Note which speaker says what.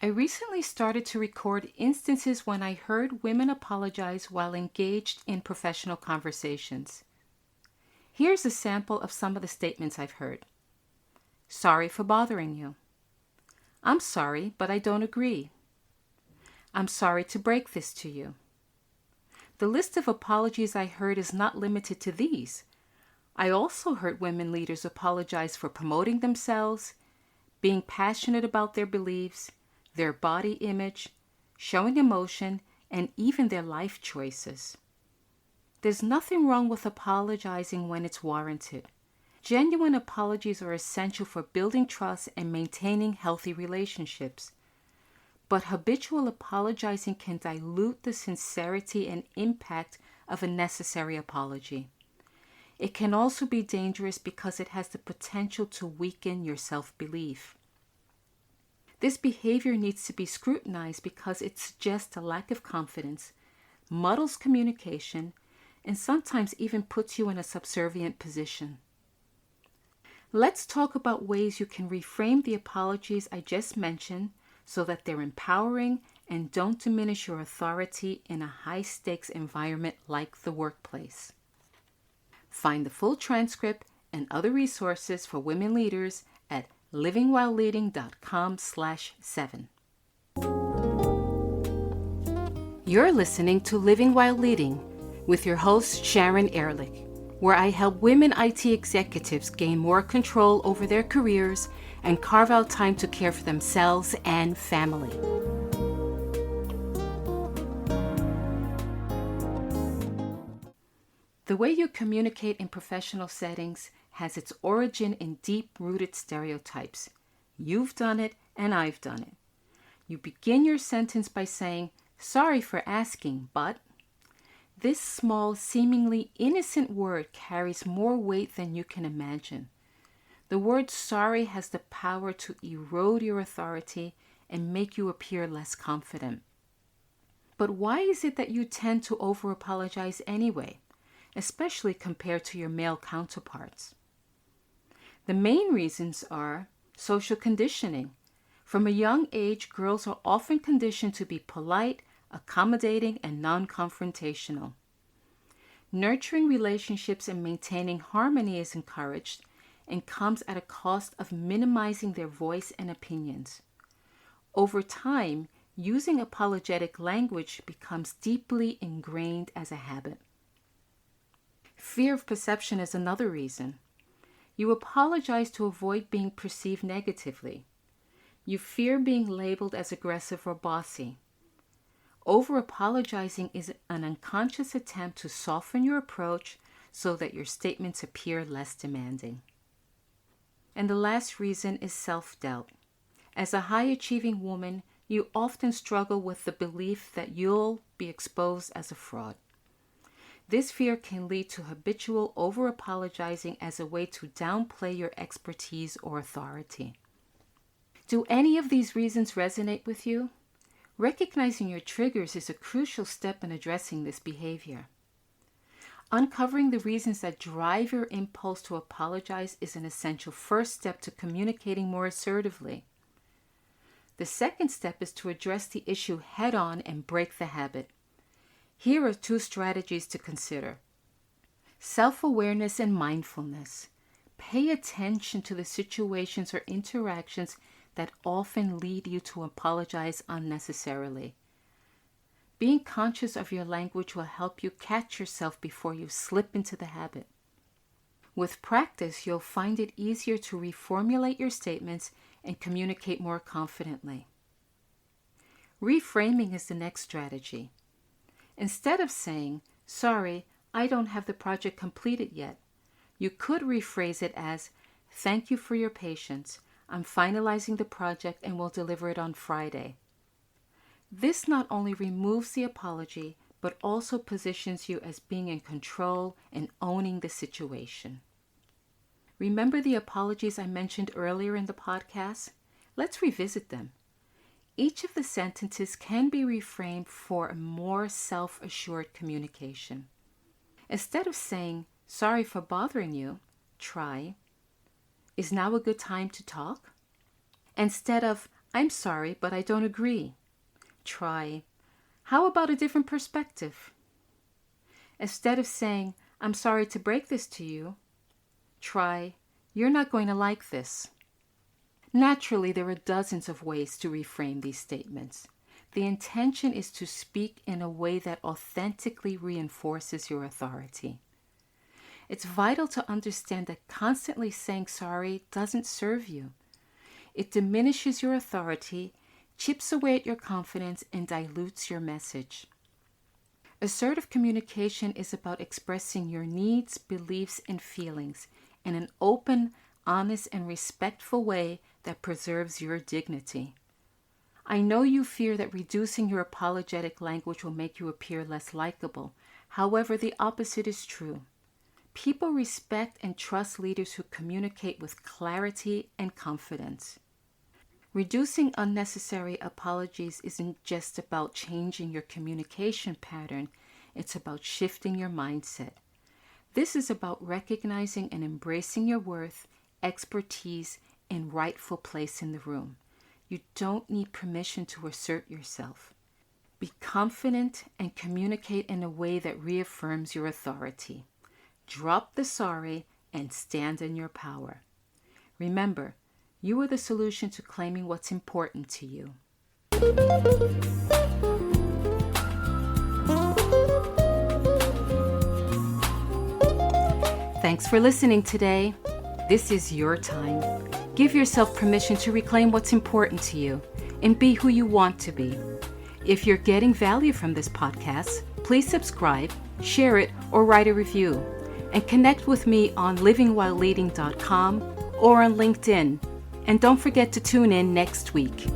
Speaker 1: I recently started to record instances when I heard women apologize while engaged in professional conversations. Here's a sample of some of the statements I've heard. Sorry for bothering you. I'm sorry, but I don't agree. I'm sorry to break this to you. The list of apologies I heard is not limited to these. I also heard women leaders apologize for promoting themselves, being passionate about their beliefs, their body image, showing emotion, and even their life choices. There's nothing wrong with apologizing when it's warranted. Genuine apologies are essential for building trust and maintaining healthy relationships. But habitual apologizing can dilute the sincerity and impact of a necessary apology. It can also be dangerous because it has the potential to weaken your self-belief. This behavior needs to be scrutinized because it suggests a lack of confidence, muddles communication, and sometimes even puts you in a subservient position. Let's talk about ways you can reframe the apologies I just mentioned so that they're empowering and don't diminish your authority in a high-stakes environment like the workplace. Find the full transcript and other resources for women leaders at livingwhileleading.com/7. You're listening to Living While Leading with your host Sharon Ehrlich, where I help women IT executives gain more control over their careers and carve out time to care for themselves and family. The way you communicate in professional settings has its origin in deep-rooted stereotypes. You've done it, and I've done it. You begin your sentence by saying, "Sorry for asking, but..." This small, seemingly innocent word carries more weight than you can imagine. The word sorry has the power to erode your authority and make you appear less confident. But why is it that you tend to over-apologize anyway, especially compared to your male counterparts? The main reasons are social conditioning. From a young age, girls are often conditioned to be polite, accommodating, and non-confrontational. Nurturing relationships and maintaining harmony is encouraged and comes at a cost of minimizing their voice and opinions. Over time, using apologetic language becomes deeply ingrained as a habit. Fear of perception is another reason. You apologize to avoid being perceived negatively. You fear being labeled as aggressive or bossy. Over-apologizing is an unconscious attempt to soften your approach so that your statements appear less demanding. And the last reason is self-doubt. As a high-achieving woman, you often struggle with the belief that you'll be exposed as a fraud. This fear can lead to habitual over-apologizing as a way to downplay your expertise or authority. Do any of these reasons resonate with you? Recognizing your triggers is a crucial step in addressing this behavior. Uncovering the reasons that drive your impulse to apologize is an essential first step to communicating more assertively. The second step is to address the issue head-on and break the habit. Here are 2 strategies to consider. Self-awareness and mindfulness. Pay attention to the situations or interactions that often lead you to apologize unnecessarily. Being conscious of your language will help you catch yourself before you slip into the habit. With practice, you'll find it easier to reformulate your statements and communicate more confidently. Reframing is the next strategy. Instead of saying, "Sorry, I don't have the project completed yet," you could rephrase it as, "Thank you for your patience. I'm finalizing the project and will deliver it on Friday." This not only removes the apology, but also positions you as being in control and owning the situation. Remember the apologies I mentioned earlier in the podcast? Let's revisit them. Each of the sentences can be reframed for a more self-assured communication. Instead of saying, "Sorry for bothering you," try, "Is now a good time to talk?" Instead of, I'm sorry, but I don't agree. Try, how about a different perspective? Instead of saying, I'm sorry to break this to you, try, you're not going to like this. Naturally, there are dozens of ways to reframe these statements. The intention is to speak in a way that authentically reinforces your authority. It's vital to understand that constantly saying sorry doesn't serve you. It diminishes your authority, chips away at your confidence, and dilutes your message. Assertive communication is about expressing your needs, beliefs, and feelings in an open, honest, and respectful way that preserves your dignity. I know you fear that reducing your apologetic language will make you appear less likable. However, the opposite is true. People respect and trust leaders who communicate with clarity and confidence. Reducing unnecessary apologies isn't just about changing your communication pattern, it's about shifting your mindset. This is about recognizing and embracing your worth, expertise, and rightful place in the room. You don't need permission to assert yourself. Be confident and communicate in a way that reaffirms your authority. Drop the sorry and stand in your power. Remember, you are the solution to claiming what's important to you. Thanks for listening today. This is your time. Give yourself permission to reclaim what's important to you and be who you want to be. If you're getting value from this podcast, please subscribe, share it, or write a review. And connect with me on livingwhileleading.com or on LinkedIn. And don't forget to tune in next week.